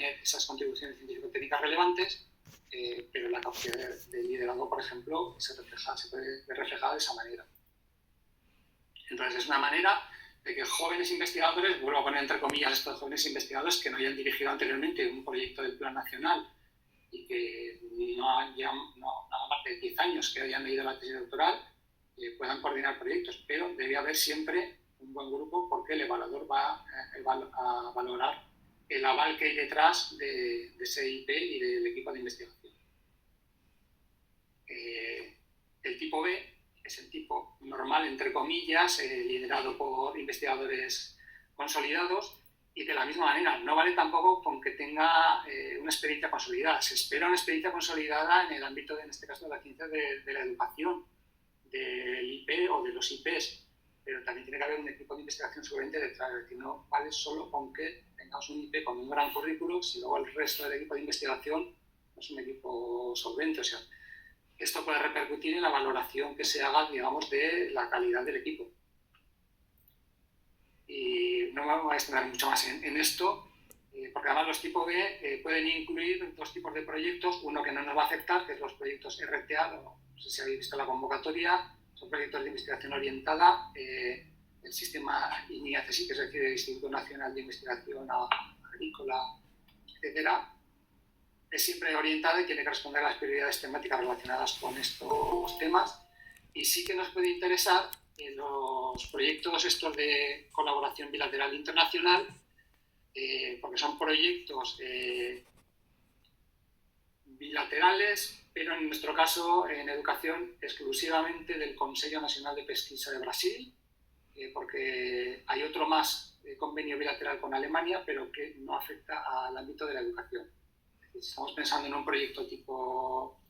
tener esas contribuciones científico-técnicas relevantes, pero la capacidad de liderazgo, por ejemplo, se puede ver reflejada de esa manera. Entonces, es una manera de que jóvenes investigadores, vuelvo a poner entre comillas estos jóvenes investigadores que no hayan dirigido anteriormente un proyecto del Plan Nacional y que no hagan más de 10 años que hayan leído la tesis doctoral, puedan coordinar proyectos, pero debe haber siempre un buen grupo porque el evaluador va a valorar el aval que hay detrás de ese IP y del equipo de investigación. El tipo B es el tipo normal, entre comillas, liderado por investigadores consolidados, y de la misma manera no vale tampoco con que tenga una experiencia consolidada. Se espera una experiencia consolidada en el ámbito, en este caso, de la ciencia de la educación, del IP o de los IPs, pero también tiene que haber un equipo de investigación solvente detrás. Es decir, no vale solo con que tengamos un IP con un gran currículo, si luego el resto del equipo de investigación no es un equipo solvente. O sea, esto puede repercutir en la valoración que se haga, digamos, de la calidad del equipo. Y no me voy a extender mucho más en esto, porque además los tipo B pueden incluir dos tipos de proyectos. Uno que no nos va a afectar, que es los proyectos RTA, no sé si habéis visto la convocatoria, son proyectos de investigación orientada, el sistema INIACSI, que es decir, el Instituto Nacional de Investigación Agrícola, etcétera, es siempre orientada y tiene que responder a las prioridades temáticas relacionadas con estos temas. Y sí que nos puede interesar los proyectos estos de colaboración bilateral internacional, porque son proyectos bilaterales, pero en nuestro caso, en educación, exclusivamente del Consello Nacional de Pesquisa de Brasil, porque hay otro más convenio bilateral con Alemania, pero que no afecta al ámbito de la educación. Si estamos pensando en un proyecto tipo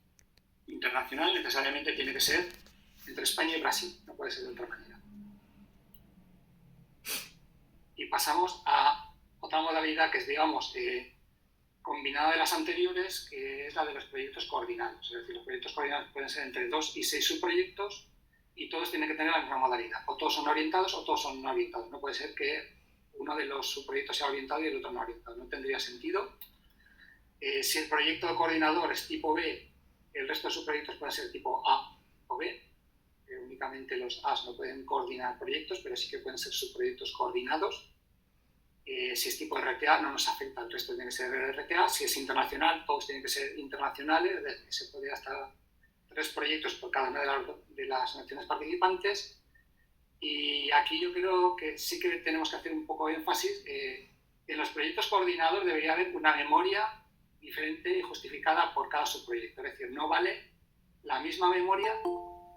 internacional, necesariamente tiene que ser entre España y Brasil, no puede ser de otra manera. Y pasamos a otra modalidad que es, digamos, combinada de las anteriores, que es la de los proyectos coordinados. Es decir, los proyectos coordinados pueden ser entre 2 y 6 subproyectos y todos tienen que tener la misma modalidad. O todos son orientados o todos son no orientados. No puede ser que uno de los subproyectos sea orientado y el otro no orientado. No tendría sentido. Si el proyecto coordinador es tipo B, el resto de subproyectos pueden ser tipo A o B. Únicamente los A's no pueden coordinar proyectos, pero sí que pueden ser subproyectos coordinados. Si es tipo RTA, no nos afecta, el resto tiene que ser RTA. Si es internacional, todos tienen que ser internacionales, es decir, se puede hasta 3 proyectos por cada una de las naciones participantes. Y aquí yo creo que sí que tenemos que hacer un poco de énfasis. En los proyectos coordinados debería haber una memoria diferente y justificada por cada subproyecto. Es decir, no vale la misma memoria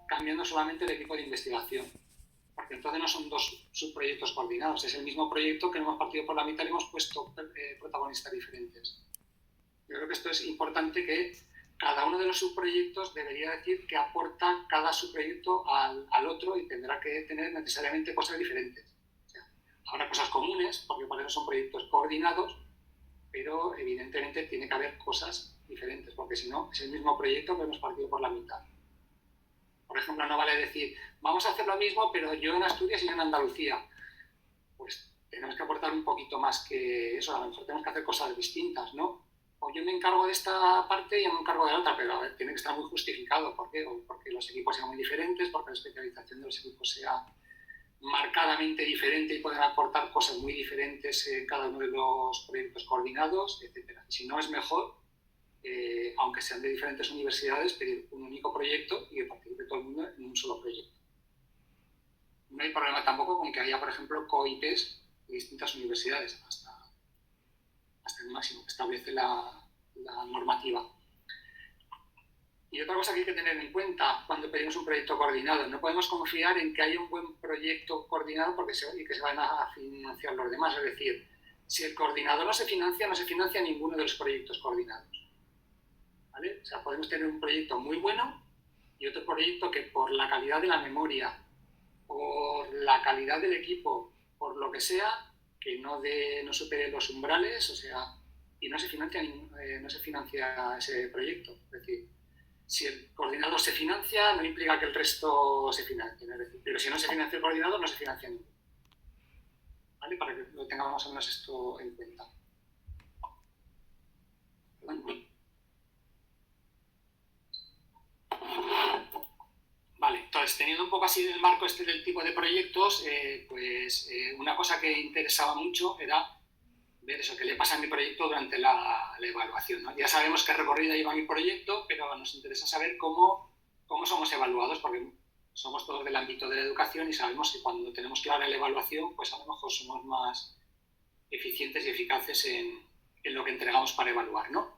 cambiando solamente el equipo de investigación, porque entonces no son 2 subproyectos coordinados, es el mismo proyecto que lo hemos partido por la mitad y hemos puesto protagonistas diferentes. Yo creo que esto es importante, que cada uno de los subproyectos debería decir que aporta cada subproyecto al otro y tendrá que tener necesariamente cosas diferentes. O sea, habrá cosas comunes, porque para eso son proyectos coordinados, pero evidentemente tiene que haber cosas diferentes, porque si no, es el mismo proyecto que hemos partido por la mitad. Por ejemplo, no vale decir, vamos a hacer lo mismo, pero yo en Asturias y yo en Andalucía. Pues tenemos que aportar un poquito más que eso, a lo mejor tenemos que hacer cosas distintas, ¿no? O yo me encargo de esta parte y yo me encargo de la otra, pero a ver, tiene que estar muy justificado. ¿Por qué? O porque los equipos sean muy diferentes, porque la especialización de los equipos sea marcadamente diferente y pueden aportar cosas muy diferentes en cada uno de los proyectos coordinados, etc. Si no, es mejor, aunque sean de diferentes universidades, pedir un único proyecto y que participe todo el mundo en un solo proyecto. No hay problema tampoco con que haya, por ejemplo, co-IPs de distintas universidades, hasta el máximo que establece la normativa. Y otra cosa que hay que tener en cuenta cuando pedimos un proyecto coordinado, no podemos confiar en que haya un buen proyecto coordinado y que se van a financiar los demás. Es decir, si el coordinador no se financia ninguno de los proyectos coordinados. ¿Vale? O sea, podemos tener un proyecto muy bueno y otro proyecto que por la calidad de la memoria, por la calidad del equipo, por lo que sea, que no supere los umbrales, o sea, y no se financia ese proyecto. Es decir, si el coordinador se financia, no implica que el resto se financie. Es decir, pero si no se financia el coordinador, no se financia ninguno. ¿Vale? Para que lo tengamos más o menos esto en cuenta. Pues teniendo un poco así el marco este del tipo de proyectos, una cosa que interesaba mucho era ver eso, qué le pasa a mi proyecto durante la evaluación, ¿no? Ya sabemos qué recorrido lleva mi proyecto, pero nos interesa saber cómo somos evaluados, porque somos todos del ámbito de la educación y sabemos que cuando tenemos clara la evaluación, pues a lo mejor somos más eficientes y eficaces en lo que entregamos para evaluar, ¿no?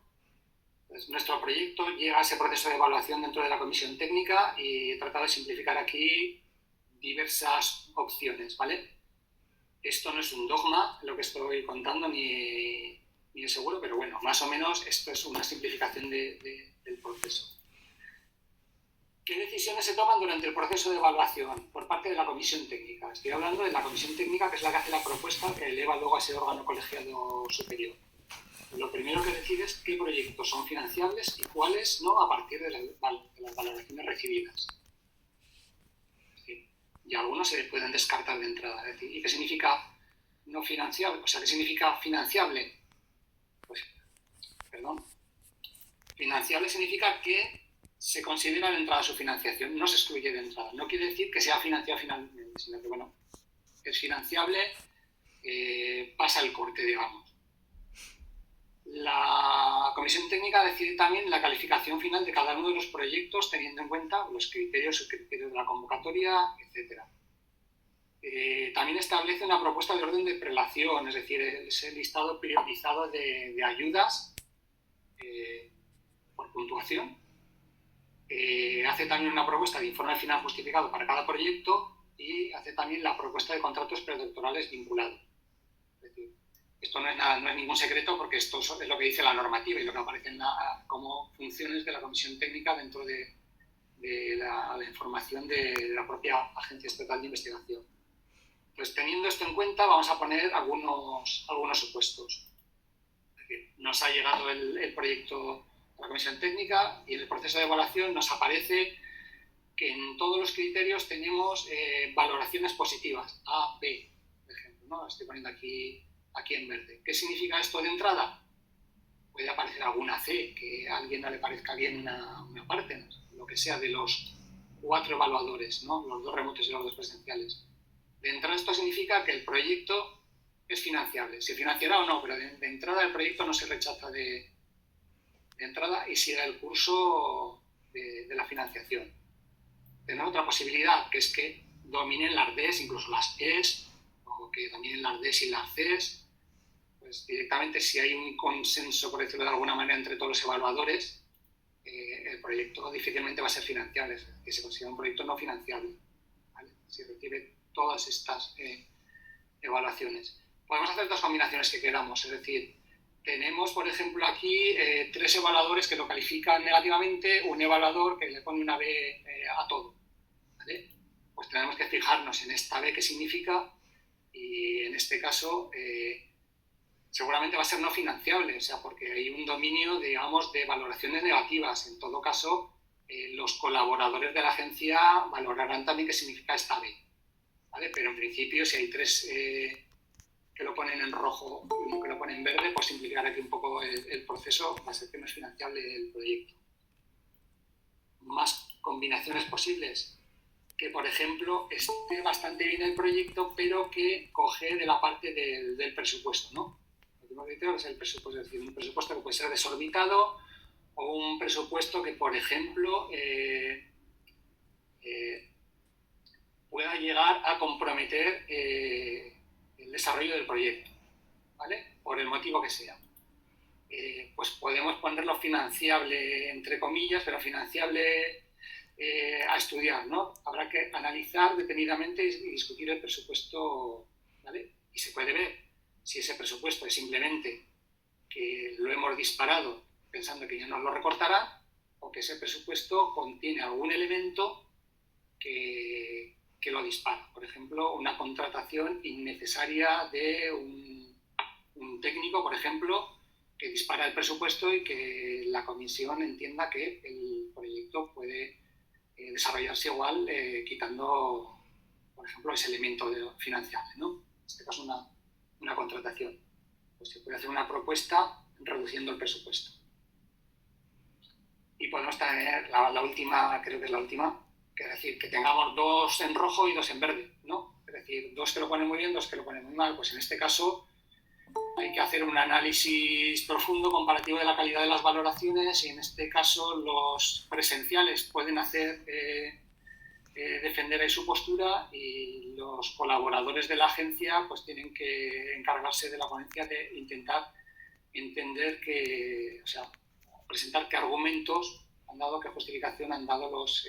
Entonces, nuestro proyecto llega a ese proceso de evaluación dentro de la comisión técnica y he tratado de simplificar aquí diversas opciones, ¿vale? Esto no es un dogma, lo que estoy contando, ni es seguro, pero bueno, más o menos esto es una simplificación del proceso. ¿Qué decisiones se toman durante el proceso de evaluación por parte de la comisión técnica? Estoy hablando de la comisión técnica, que es la que hace la propuesta que eleva luego a ese órgano colegiado superior. Lo primero que decide es qué proyectos son financiables y cuáles no, a partir de las valoraciones recibidas. Y algunos se pueden descartar de entrada. Es decir, ¿y qué significa no financiable? O sea, ¿qué significa financiable? Pues, perdón. Financiable significa que se considera de entrada su financiación, no se excluye de entrada. No quiere decir que sea financiado finalmente, sino que, bueno, es financiable, pasa el corte, digamos. La comisión técnica decide también la calificación final de cada uno de los proyectos, teniendo en cuenta los criterios, subcriterios de la convocatoria, etc. También establece una propuesta de orden de prelación, es decir, ese listado priorizado de ayudas por puntuación. Hace también una propuesta de informe final justificado para cada proyecto y hace también la propuesta de contratos predoctorales vinculados. Es decir, esto no es ningún secreto porque esto es lo que dice la normativa y lo que aparece como funciones de la comisión técnica dentro de la información de la propia Agencia Estatal de Investigación. Pues teniendo esto en cuenta vamos a poner algunos supuestos. Es decir, nos ha llegado el proyecto a la comisión técnica y en el proceso de evaluación nos aparece que en todos los criterios tenemos valoraciones positivas, A, B, por ejemplo, ¿no? Estoy poniendo aquí en verde. ¿Qué significa esto de entrada? Puede aparecer alguna C, que a alguien no le parezca bien una parte, ¿no? Lo que sea de los 4 evaluadores, ¿no? Los 2 remotos y los 2 presenciales. De entrada esto significa que el proyecto es financiable. Se financiará o no, pero de entrada el proyecto no se rechaza de entrada y sigue el curso de la financiación. Tenemos otra posibilidad, que es que dominen las Ds, incluso las Es, o que dominen las Ds y las Cs. Pues directamente, si hay un consenso, por decirlo de alguna manera, entre todos los evaluadores, el proyecto difícilmente va a ser financiable, es decir, que se considera un proyecto no financiable, ¿vale? Si recibe todas estas evaluaciones. Podemos hacer 2 combinaciones que queramos, es decir, tenemos, por ejemplo, aquí 3 evaluadores que lo califican negativamente, un evaluador que le pone una B a todo, ¿vale? Pues tenemos que fijarnos en esta B qué significa y en este caso seguramente va a ser no financiable, o sea, porque hay un dominio, digamos, de valoraciones negativas. En todo caso, los colaboradores de la agencia valorarán también qué significa esta B, ¿vale? Pero en principio, si hay 3 que lo ponen en rojo y uno que lo pone en verde, pues simplificar aquí un poco el proceso, va a ser que no es financiable el proyecto. Más combinaciones posibles, que por ejemplo esté bastante bien el proyecto, pero que coge de la parte del presupuesto, ¿no? El último criterio es el presupuesto, es decir, un presupuesto que puede ser desorbitado o un presupuesto que, por ejemplo, pueda llegar a comprometer el desarrollo del proyecto, ¿vale? Por el motivo que sea. Pues podemos ponerlo financiable, entre comillas, pero financiable a estudiar, ¿no? Habrá que analizar detenidamente y discutir el presupuesto, ¿vale? Y se puede ver si ese presupuesto es simplemente que lo hemos disparado pensando que ya nos lo recortará o que ese presupuesto contiene algún elemento que lo dispara. Por ejemplo, una contratación innecesaria de un técnico, por ejemplo, que dispara el presupuesto y que la comisión entienda que el proyecto puede desarrollarse igual quitando, por ejemplo, ese elemento financiable, ¿no? En este caso, una contratación. Pues se puede hacer una propuesta reduciendo el presupuesto. Y podemos tener la última, creo que es la última, es decir, que tengamos 2 en rojo y 2 en verde, ¿no? Es decir, 2 que lo ponen muy bien, 2 que lo ponen muy mal. Pues en este caso hay que hacer un análisis profundo, comparativo de la calidad de las valoraciones, y en este caso los presenciales pueden hacer defender ahí su postura, y los colaboradores de la agencia pues tienen que encargarse de la ponencia de intentar entender que, o sea, presentar qué argumentos han dado, qué justificación han dado los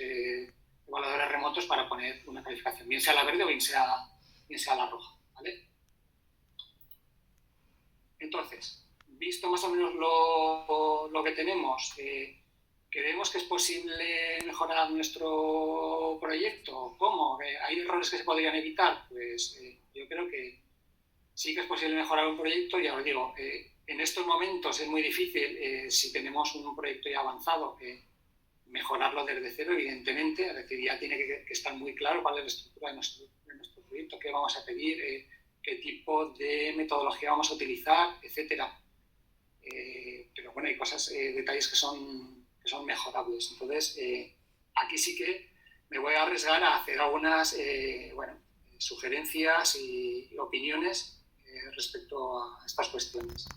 evaluadores remotos para poner una calificación, bien sea la verde o bien sea la roja, ¿vale? Entonces, visto más o menos lo que tenemos, ¿creemos que es posible mejorar nuestro proyecto? ¿Cómo? ¿Hay errores que se podrían evitar? Pues yo creo que sí que es posible mejorar un proyecto. Ya os digo, en estos momentos es muy difícil, si tenemos un proyecto ya avanzado, mejorarlo desde cero, evidentemente. Es decir, ya tiene que estar muy claro cuál es la estructura de nuestro proyecto, qué vamos a pedir, qué tipo de metodología vamos a utilizar, etcétera. Pero bueno, hay cosas, detalles que son mejorables. Entonces, aquí sí que me voy a arriesgar a hacer algunas sugerencias y opiniones respecto a estas cuestiones.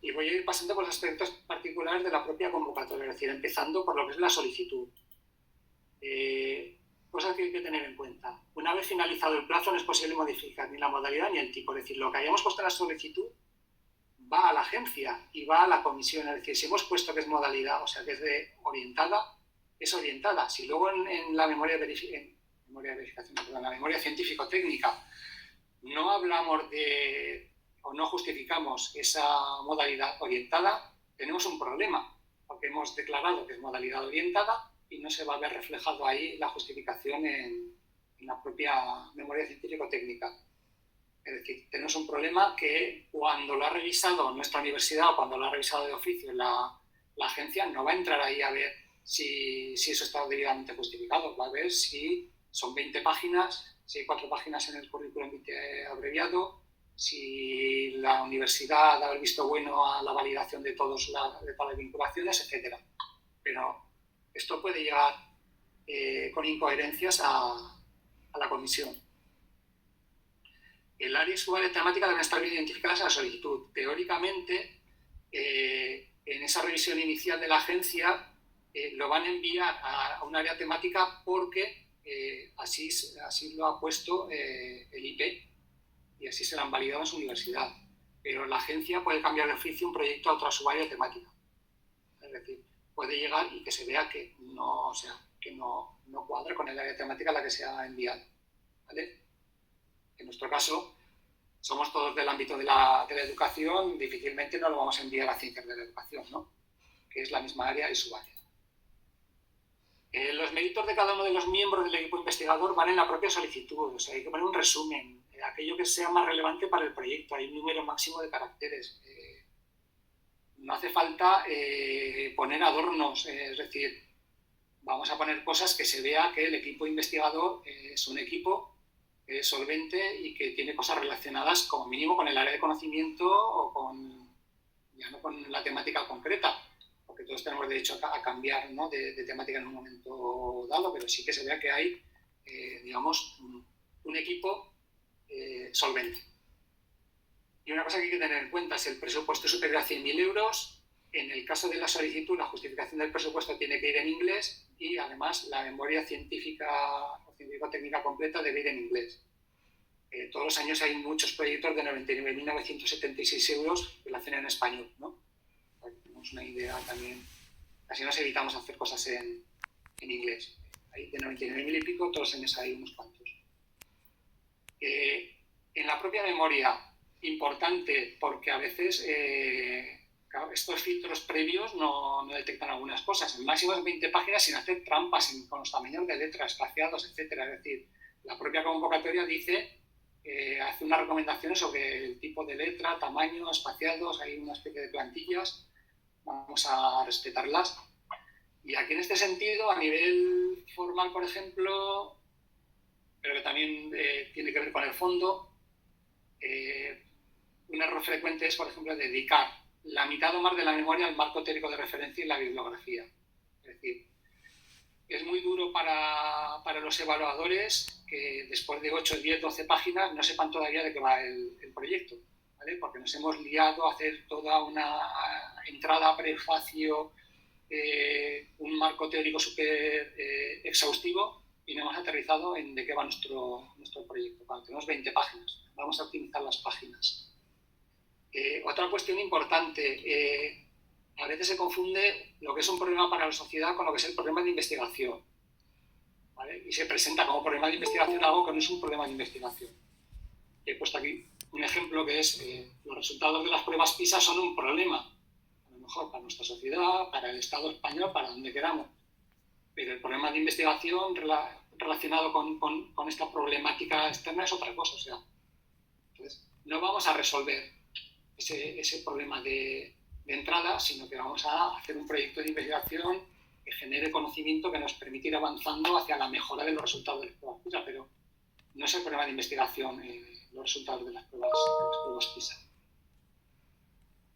Y voy a ir pasando por los aspectos particulares de la propia convocatoria, es decir, empezando por lo que es la solicitud. Cosas que hay que tener en cuenta. Una vez finalizado el plazo, no es posible modificar ni la modalidad ni el tipo. Es decir, lo que hayamos puesto en la solicitud va a la agencia y va a la comisión. Es decir, si hemos puesto que es modalidad, o sea, que es orientada, es orientada. Si luego en la memoria de verificación, perdón, la memoria científico-técnica no hablamos de o no justificamos esa modalidad orientada, tenemos un problema, porque hemos declarado que es modalidad orientada y no se va a ver reflejado ahí la justificación en la propia memoria científico-técnica. Es decir, tenemos un problema que cuando lo ha revisado nuestra universidad o cuando lo ha revisado de oficio la agencia, no va a entrar ahí a ver si eso está debidamente justificado. Va a ver si son 20 páginas, si hay 4 páginas en el currículum vitae abreviado, si la universidad ha dado el visto bueno a la validación de todas las vinculaciones, etc. Pero esto puede llegar con incoherencias a la comisión. El área y su área temática deben estar bien identificadas en la solicitud. Teóricamente, en esa revisión inicial de la agencia, lo van a enviar a un área temática porque así lo ha puesto el IP y así se lo han validado en su universidad. Pero la agencia puede cambiar de oficio un proyecto a otra subárea temática. Es decir, puede llegar y que se vea que no cuadra con el área temática a la que se ha enviado, ¿vale? En nuestro caso, somos todos del ámbito de la educación, difícilmente no lo vamos a enviar a ciencias de la educación, ¿no? Que es la misma área y su área. Los méritos de cada uno de los miembros del equipo investigador van en la propia solicitud, o sea, hay que poner un resumen, aquello que sea más relevante para el proyecto, hay un número máximo de caracteres. No hace falta poner adornos, es decir, vamos a poner cosas que se vea que el equipo investigador es un equipo solvente y que tiene cosas relacionadas como mínimo con el área de conocimiento o ya no con la temática concreta, porque todos tenemos derecho a cambiar, ¿no?, de temática en un momento dado, pero sí que se vea que hay, digamos, un equipo solvente. Y una cosa que hay que tener en cuenta es el presupuesto superior a 100.000 euros. En el caso de la solicitud, la justificación del presupuesto tiene que ir en inglés y además la memoria científica o científico-técnica completa debe ir en inglés. Todos los años hay muchos proyectos de 99.976 euros que lo hacen en español, ¿no? Para que tengamos una idea también. Así nos evitamos hacer cosas en inglés. Hay de 99.000 y pico, todos los años hay unos cuantos. En la propia memoria, importante, porque a veces claro, estos filtros previos no detectan algunas cosas. El máximo es 20 páginas sin hacer trampas con los tamaños de letras, espaciados, etc. Es decir, la propia convocatoria dice, hace unas recomendaciones sobre el tipo de letra, tamaño, espaciados, hay una especie de plantillas, vamos a respetarlas. Y aquí en este sentido, a nivel formal, por ejemplo, pero que también tiene que ver con el fondo, un error frecuente es, por ejemplo, dedicar la mitad o más de la memoria al marco teórico de referencia y la bibliografía. Es decir, es muy duro para los evaluadores que después de 8, 10, 12 páginas no sepan todavía de qué va el proyecto, ¿vale? Porque nos hemos liado a hacer toda una entrada, prefacio, un marco teórico súper exhaustivo y no hemos aterrizado en de qué va nuestro proyecto. Bueno, tenemos 20 páginas, vamos a optimizar las páginas. Otra cuestión importante, a veces se confunde lo que es un problema para la sociedad con lo que es el problema de investigación, ¿vale? Y se presenta como problema de investigación algo que no es un problema de investigación. He puesto aquí un ejemplo que es los resultados de las pruebas PISA son un problema, a lo mejor para nuestra sociedad, para el Estado español, para donde queramos. Pero el problema de investigación relacionado con esta problemática externa es otra cosa. O sea, entonces, no vamos a resolver ese problema de entrada, sino que vamos a hacer un proyecto de investigación que genere conocimiento que nos permita ir avanzando hacia la mejora de los resultados de las pruebas PISA, pero no es el problema de investigación los resultados de las pruebas PISA.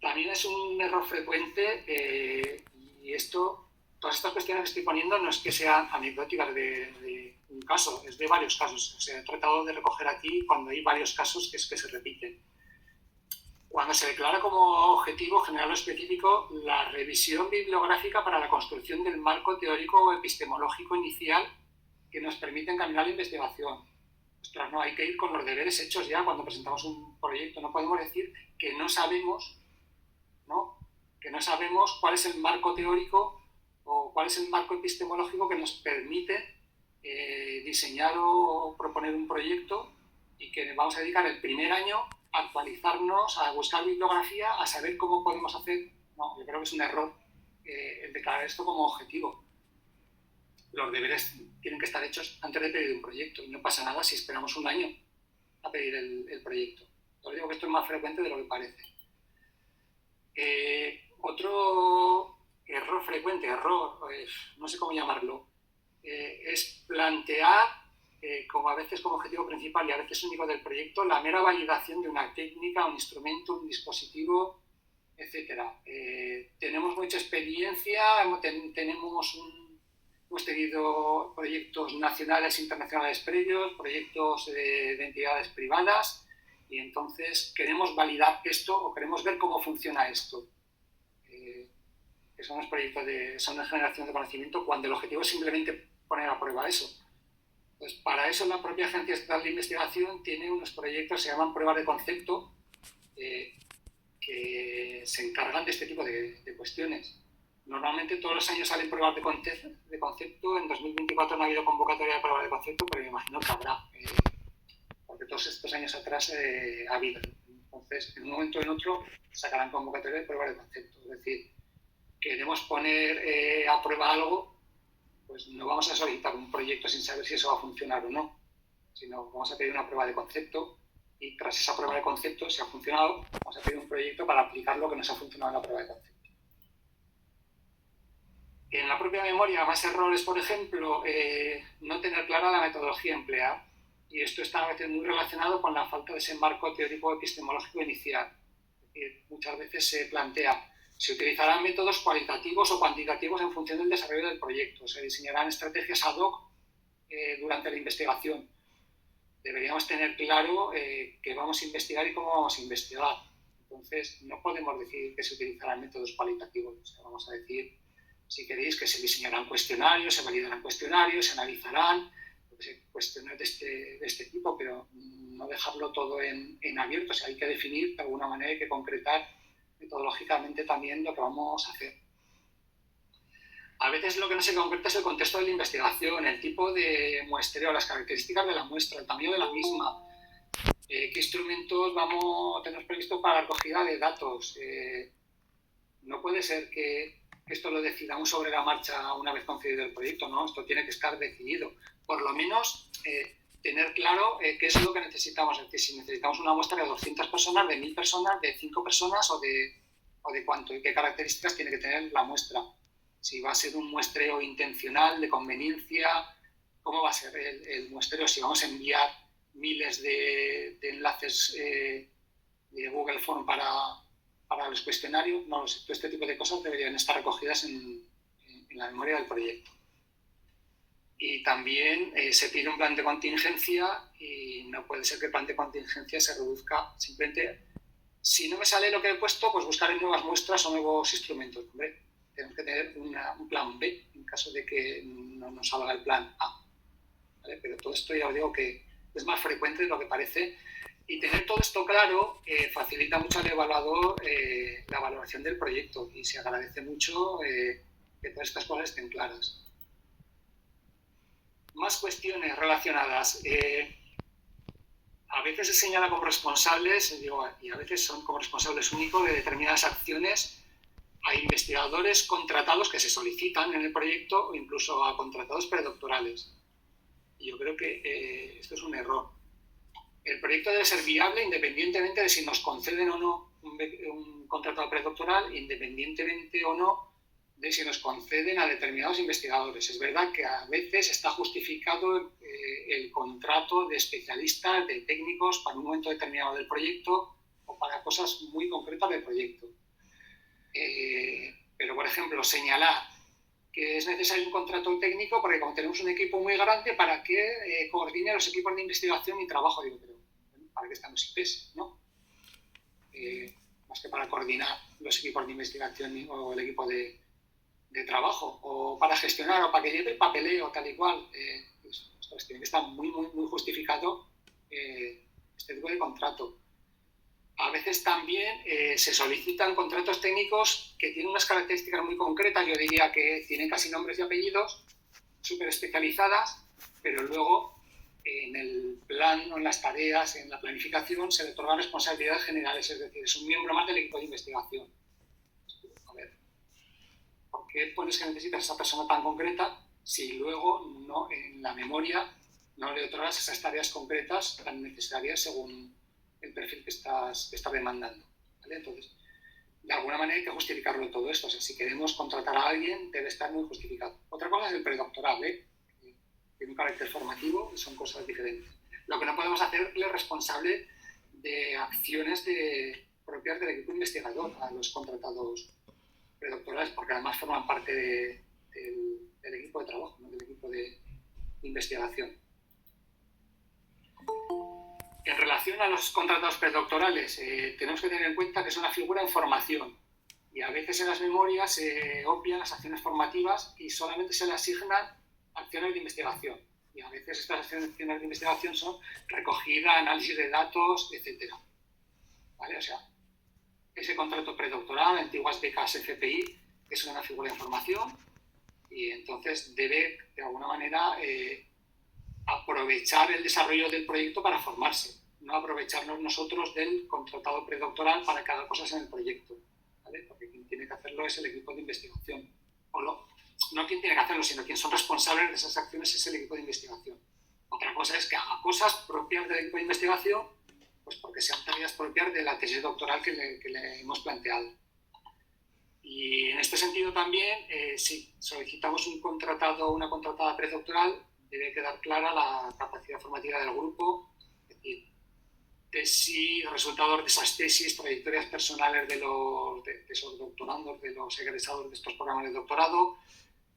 También es un error frecuente y todas estas cuestiones que estoy poniendo no es que sean anecdóticas de un caso, es de varios casos. O sea, he tratado de recoger aquí cuando hay varios casos que se repiten. Cuando se declara como objetivo general o específico la revisión bibliográfica para la construcción del marco teórico o epistemológico inicial que nos permite encaminar la investigación. Ostras, no, hay que ir con los deberes hechos ya cuando presentamos un proyecto. No podemos decir que no sabemos, ¿no? Que no sabemos cuál es el marco teórico o cuál es el marco epistemológico que nos permite diseñar o proponer un proyecto y que vamos a dedicar el primer año a actualizarnos, a buscar bibliografía, a saber cómo podemos hacer. No, yo creo que es un error el declarar esto como objetivo. Los deberes tienen que estar hechos antes de pedir un proyecto y no pasa nada si esperamos un año a pedir el proyecto. Os digo que esto es más frecuente de lo que parece. Otro error frecuente, no sé cómo llamarlo, es plantear como a veces como objetivo principal y a veces único del proyecto la mera validación de una técnica, un instrumento, un dispositivo, etc. Tenemos mucha experiencia, hemos tenido proyectos nacionales e internacionales previos, proyectos de entidades privadas, y entonces queremos validar esto o queremos ver cómo funciona esto. Que son los proyectos son una generación de conocimiento cuando el objetivo es simplemente poner a prueba eso. Entonces, para eso la propia Agencia Estatal de Investigación tiene unos proyectos que se llaman pruebas de concepto que se encargan de este tipo de cuestiones. Normalmente todos los años salen pruebas de concepto. En 2024 no ha habido convocatoria de pruebas de concepto, pero me imagino que habrá, porque todos estos años atrás ha habido. Entonces, en un momento o en otro sacarán convocatoria de pruebas de concepto. Es decir, queremos poner a prueba algo, pues no vamos a solicitar un proyecto sin saber si eso va a funcionar o no, sino vamos a pedir una prueba de concepto y tras esa prueba de concepto, si ha funcionado, vamos a pedir un proyecto para aplicar lo que nos ha funcionado en la prueba de concepto. En la propia memoria, más errores, por ejemplo, no tener clara la metodología empleada. Y esto está a veces muy relacionado con la falta de ese marco teórico epistemológico inicial. Es decir, muchas veces se plantea, se utilizarán métodos cualitativos o cuantitativos en función del desarrollo del proyecto, se diseñarán estrategias ad hoc durante la investigación. Deberíamos tener claro qué vamos a investigar y cómo vamos a investigar. Entonces, no podemos decir que se utilizarán métodos cualitativos. O sea, vamos a decir, si queréis, que se diseñarán cuestionarios, se validarán cuestionarios, se analizarán cuestiones de este tipo, pero no dejarlo todo en abierto. O sea, hay que definir de alguna manera, hay que concretar metodológicamente también lo que vamos a hacer. A veces lo que no se concreta es el contexto de la investigación, el tipo de muestreo, las características de la muestra, el tamaño de la misma, qué instrumentos tenemos previsto para la recogida de datos. No puede ser que esto lo decidamos sobre la marcha una vez concedido el proyecto, ¿no? Esto tiene que estar decidido. Por lo menos tener claro qué es lo que necesitamos. Es decir, si necesitamos una muestra de 200 personas, de 1000 personas, de 5 personas o de cuánto y qué características tiene que tener la muestra. Si va a ser un muestreo intencional, de conveniencia, cómo va a ser el muestreo, si vamos a enviar miles de enlaces de Google Form para los cuestionarios, no lo sé. Todo este tipo de cosas deberían estar recogidas en la memoria del proyecto. Y también se pide un plan de contingencia y no puede ser que el plan de contingencia se reduzca simplemente, si no me sale lo que he puesto, pues buscaré nuevas muestras o nuevos instrumentos. Hombre, tenemos que tener un plan B en caso de que no nos salga el plan A. ¿Vale? Pero todo esto ya os digo que es más frecuente de lo que parece, y tener todo esto claro facilita mucho al evaluador la valoración del proyecto, y se agradece mucho que todas estas cosas estén claras. Más cuestiones relacionadas. A veces se señala como responsables, y a veces son como responsables únicos de determinadas acciones a investigadores contratados que se solicitan en el proyecto o incluso a contratados predoctorales. Y yo creo que esto es un error. El proyecto debe ser viable independientemente de si nos conceden o no un contratado predoctoral, independientemente o no de si nos conceden a determinados investigadores. Es verdad que a veces está justificado el contrato de especialistas, de técnicos para un momento determinado del proyecto o para cosas muy concretas del proyecto. Pero, por ejemplo, señalar que es necesario un contrato técnico porque como tenemos un equipo muy grande para que coordine los equipos de investigación y trabajo, digo, pero ¿para qué están los IPs, no? Más que para coordinar los equipos de investigación o el equipo de trabajo, o para gestionar, o para que lleve el papeleo, tal y cual. Pues tiene que estar muy justificado este tipo de contrato. A veces también se solicitan contratos técnicos que tienen unas características muy concretas, yo diría que tienen casi nombres y apellidos, súper especializadas, pero luego en el plan o en las tareas, en la planificación, se le otorgan responsabilidades generales, es decir, es un miembro más del equipo de investigación. A ver, ¿por qué pones que necesitas a esa persona tan concreta si luego no, en la memoria no le otorgas esas tareas concretas tan necesarias según el perfil que estás demandando? ¿Vale? Entonces, de alguna manera hay que justificarlo todo esto. O sea, si queremos contratar a alguien, debe estar muy justificado. Otra cosa es el predoctoral, tiene un carácter formativo y son cosas diferentes. Lo que no podemos hacerle responsable de acciones propias del equipo investigador a los contratados predoctorales, porque además forman parte del equipo de trabajo, ¿no? Del equipo de investigación. En relación a los contratados predoctorales, tenemos que tener en cuenta que es una figura en formación y a veces en las memorias se obvian las acciones formativas y solamente se le asignan acciones de investigación. Y a veces estas acciones de investigación son recogida, análisis de datos, etc. ¿Vale? O sea, ese contrato predoctoral, antiguas becas FPI, es una figura de formación y entonces debe, de alguna manera, aprovechar el desarrollo del proyecto para formarse, no aprovecharnos nosotros del contratado predoctoral para que haga cosas en el proyecto, ¿vale? Porque quien tiene que hacerlo es el equipo de investigación. No quien tiene que hacerlo, sino quien son responsables de esas acciones es el equipo de investigación. Otra cosa es que haga cosas propias del equipo de investigación, pues porque sean tareas propias de la tesis doctoral que le hemos planteado. Y en este sentido también, si solicitamos un contratado o una contratada predoctoral, debe quedar clara la capacidad formativa del grupo, es decir, tesis, resultados de esas tesis, trayectorias personales de esos doctorandos, de los egresados de estos programas de doctorado.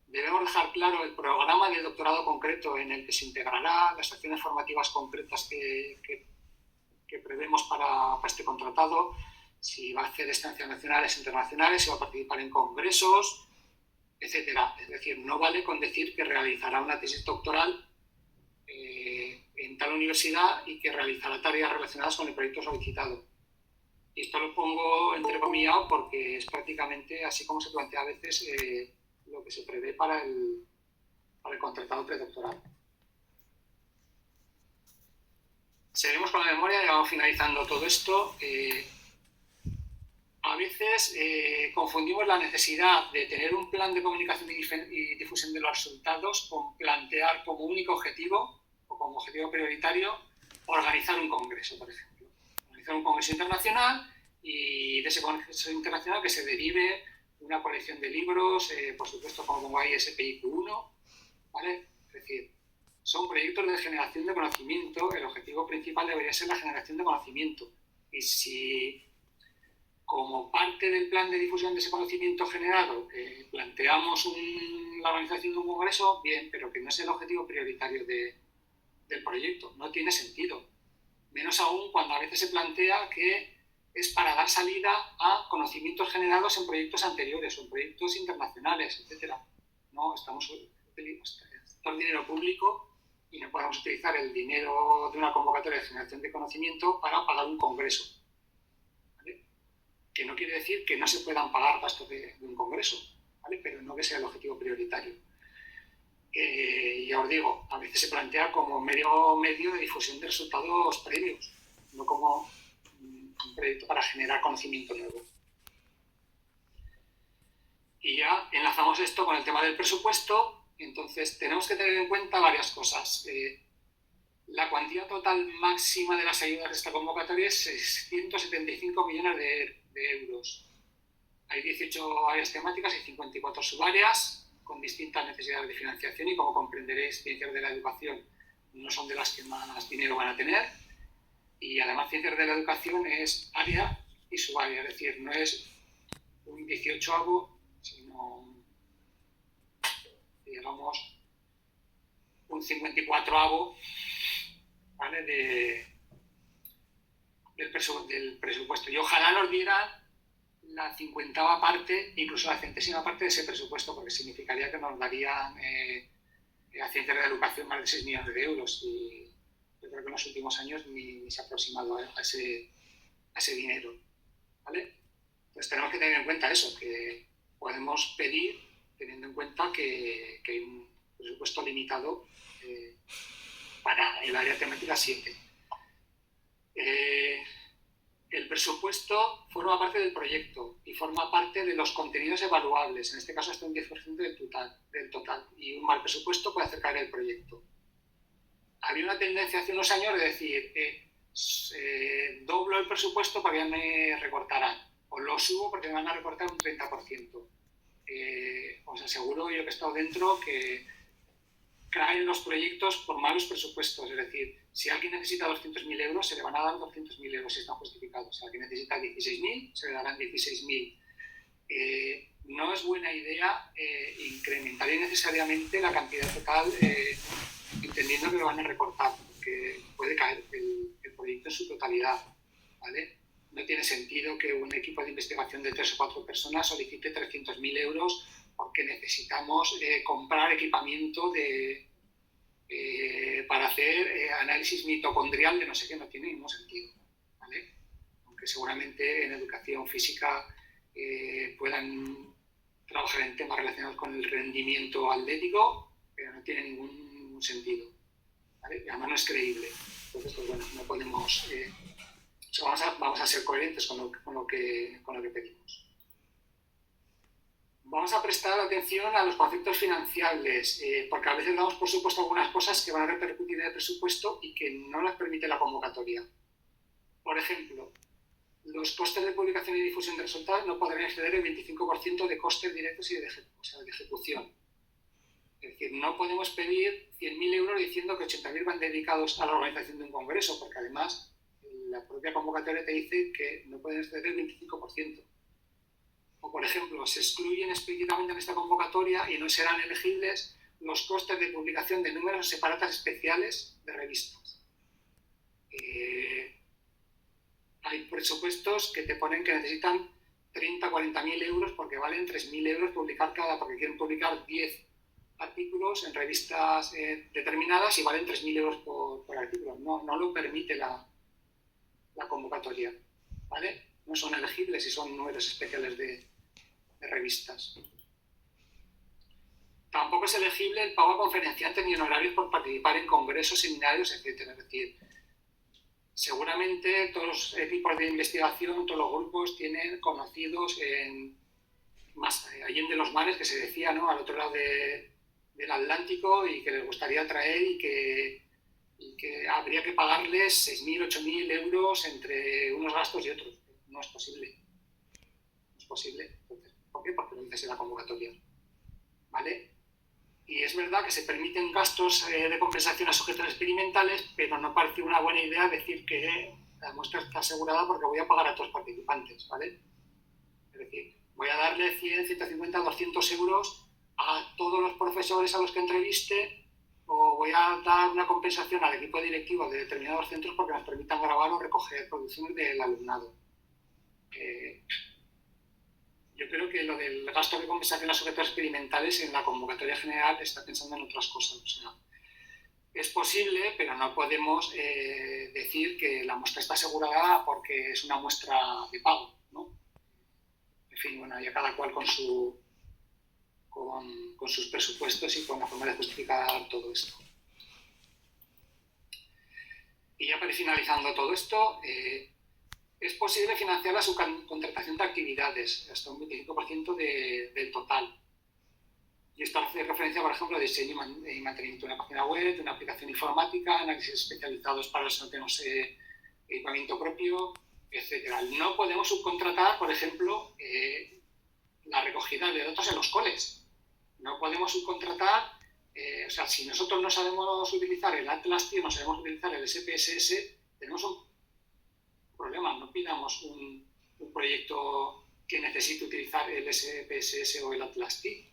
Debemos dejar claro el programa de doctorado concreto en el que se integrará, las acciones formativas concretas que prevemos para este contratado, si va a hacer estancias nacionales e internacionales, si va a participar en congresos, etcétera. Es decir, no vale con decir que realizará una tesis doctoral en tal universidad y que realizará tareas relacionadas con el proyecto solicitado. Y esto lo pongo entrecomillado porque es prácticamente así como se plantea a veces lo que se prevé para el contratado predoctoral. Seguimos con la memoria y vamos finalizando todo esto. A veces confundimos la necesidad de tener un plan de comunicación y difusión de los resultados con plantear como único objetivo o como objetivo prioritario organizar un congreso, por ejemplo. Organizar un congreso internacional y de ese congreso internacional que se derive una colección de libros, por supuesto como ISPIQ1, ¿vale? Es decir, son proyectos de generación de conocimiento, el objetivo principal debería ser la generación de conocimiento. Y si como parte del plan de difusión de ese conocimiento generado planteamos la organización de un congreso, bien, pero que no es el objetivo prioritario del proyecto. No tiene sentido. Menos aún cuando a veces se plantea que es para dar salida a conocimientos generados en proyectos anteriores o en proyectos internacionales, etc. No, estamos utilizando dinero público y no podemos utilizar el dinero de una convocatoria de generación de conocimiento para pagar un congreso. ¿Vale? Que no quiere decir que no se puedan pagar gastos de un congreso, ¿vale? Pero no que sea el objetivo prioritario. Ya os digo, a veces se plantea como medio de difusión de resultados previos, no como un proyecto para generar conocimiento nuevo. Y ya enlazamos esto con el tema del presupuesto. Entonces tenemos que tener en cuenta varias cosas. La cuantía total máxima de las ayudas de esta convocatoria es 675 millones de euros. Hay 18 áreas temáticas y 54 subáreas con distintas necesidades de financiación y, como comprenderéis, ciencias de la educación no son de las que más dinero van a tener. Y además ciencias de la educación es área y subárea, es decir, no es un 18avo, sino, digamos, un 54avo, ¿vale? del presupuesto. Y ojalá nos dieran la 50ª parte, incluso la 100ª parte de ese presupuesto, porque significaría que nos darían a ciencias de la educación más de 6 millones de euros. Y yo creo que en los últimos años ni se ha aproximado a ese dinero, ¿vale? Entonces tenemos que tener en cuenta eso, que podemos pedir teniendo en cuenta que hay un presupuesto limitado para el área temática 7. El presupuesto forma parte del proyecto y forma parte de los contenidos evaluables, en este caso hasta un 10% del total, y un mal presupuesto puede hacer caer el proyecto. Había una tendencia hace unos años de decir, doblo el presupuesto para que me recortaran, o lo subo porque me van a recortar un 30%. Os aseguro, yo que he estado dentro, que caen los proyectos por malos presupuestos, es decir, si alguien necesita 200.000 euros, se le van a dar 200.000 euros si están justificados. Si alguien necesita 16.000, se le darán 16.000. No es buena idea incrementar innecesariamente la cantidad total, entendiendo que lo van a recortar, porque puede caer el proyecto en su totalidad, ¿vale? No tiene sentido que un equipo de investigación de 3 o 4 personas solicite 300.000 euros porque necesitamos comprar equipamiento para hacer análisis mitocondrial de no sé qué. No tiene ningún sentido, ¿vale? Aunque seguramente en educación física puedan trabajar en temas relacionados con el rendimiento atlético, pero no tiene ningún sentido, ¿vale? Y además no es creíble. Entonces, pues bueno, no podemos... vamos a ser coherentes con lo que pedimos. Vamos a prestar atención a los conceptos financiables, porque a veces damos por supuesto algunas cosas que van a repercutir en el presupuesto y que no las permite la convocatoria. Por ejemplo, los costes de publicación y difusión de resultados no podrán exceder el 25% de costes directos y de ejecución. Es decir, no podemos pedir 100.000 euros diciendo que 80.000 van dedicados a la organización de un congreso, porque además la propia convocatoria te dice que no pueden exceder el 25%. O, por ejemplo, se excluyen explícitamente en esta convocatoria y no serán elegibles los costes de publicación de números separatas especiales de revistas. Hay presupuestos que te ponen que necesitan 30 o 40.000 euros porque valen 3.000 euros publicar porque quieren publicar 10 artículos en revistas determinadas y valen 3.000 euros por artículo. No lo permite la convocatoria, ¿vale? No son elegibles y son números especiales de revistas. Tampoco es elegible el pago a conferenciantes ni honorarios por participar en congresos, seminarios, etc. Es decir, seguramente todos los equipos de investigación, todos los grupos tienen conocidos más allende los mares, que se decía, ¿no?, al otro lado del Atlántico, y que les gustaría traer y que habría que pagarles 6.000, 8.000 euros entre unos gastos y otros. No es posible. No es posible. Entonces, ¿por qué? Porque lo dices en la convocatoria, ¿vale? Y es verdad que se permiten gastos de compensación a sujetos experimentales, pero no parece una buena idea decir que la muestra está asegurada porque voy a pagar a todos los participantes, ¿vale? Es decir, voy a darle 100, 150, 200 euros a todos los profesores a los que entreviste o voy a dar una compensación al equipo directivo de determinados centros porque nos permitan grabar o recoger producciones del alumnado. Yo creo que lo del gasto de compensación a sujetos experimentales en la convocatoria general está pensando en otras cosas. O sea, es posible, pero no podemos decir que la muestra está asegurada porque es una muestra de pago, ¿no? En fin, bueno, ya cada cual con sus presupuestos y con la forma de justificar todo esto. Y ya para ir finalizando todo esto, es posible financiar la subcontratación de actividades, hasta un 25% del total. Y esto hace referencia, por ejemplo, a diseño y mantenimiento de una página web, de una aplicación informática, análisis especializados para los que no tenemos equipamiento propio, etc. No podemos subcontratar, por ejemplo, la recogida de datos en los coles. No podemos subcontratar, o sea, si nosotros no sabemos utilizar el Atlas TIE, no sabemos utilizar el SPSS, tenemos un problema. No pidamos un proyecto que necesite utilizar el SPSS o el Atlas TIE.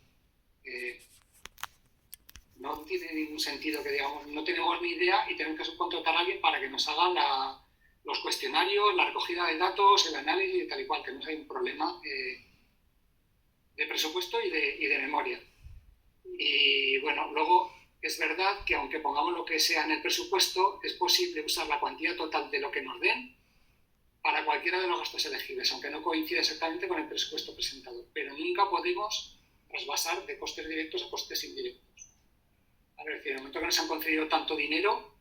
No tiene ningún sentido que digamos, no tenemos ni idea y tenemos que subcontratar a alguien para que nos haga los cuestionarios, la recogida de datos, el análisis y tal y cual. Tenemos ahí un problema de presupuesto y de memoria. Y bueno, luego es verdad que aunque pongamos lo que sea en el presupuesto, es posible usar la cuantía total de lo que nos den para cualquiera de los gastos elegibles, aunque no coincida exactamente con el presupuesto presentado. Pero nunca podemos trasvasar de costes directos a costes indirectos. Es decir, en el momento que nos han concedido tanto dinero,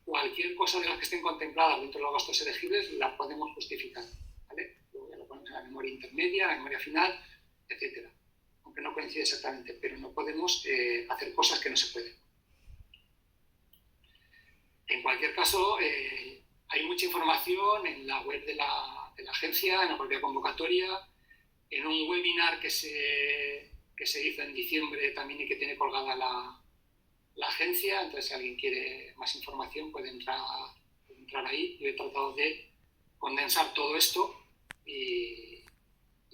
cualquier cosa de las que estén contempladas dentro de los gastos elegibles la podemos justificar, ¿vale? Luego ya lo ponemos en la memoria intermedia, la memoria final, etc. Aunque no coincide exactamente, pero no podemos hacer cosas que no se pueden. En cualquier caso, hay mucha información en la web de la agencia, en la propia convocatoria, en un webinar que se hizo en diciembre también y que tiene colgada la agencia. Entonces, si alguien quiere más información puede entrar ahí. Yo he tratado de condensar todo esto y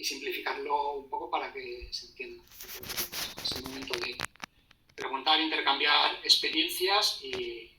simplificarlo un poco para que se entienda. Es el momento de preguntar, intercambiar experiencias y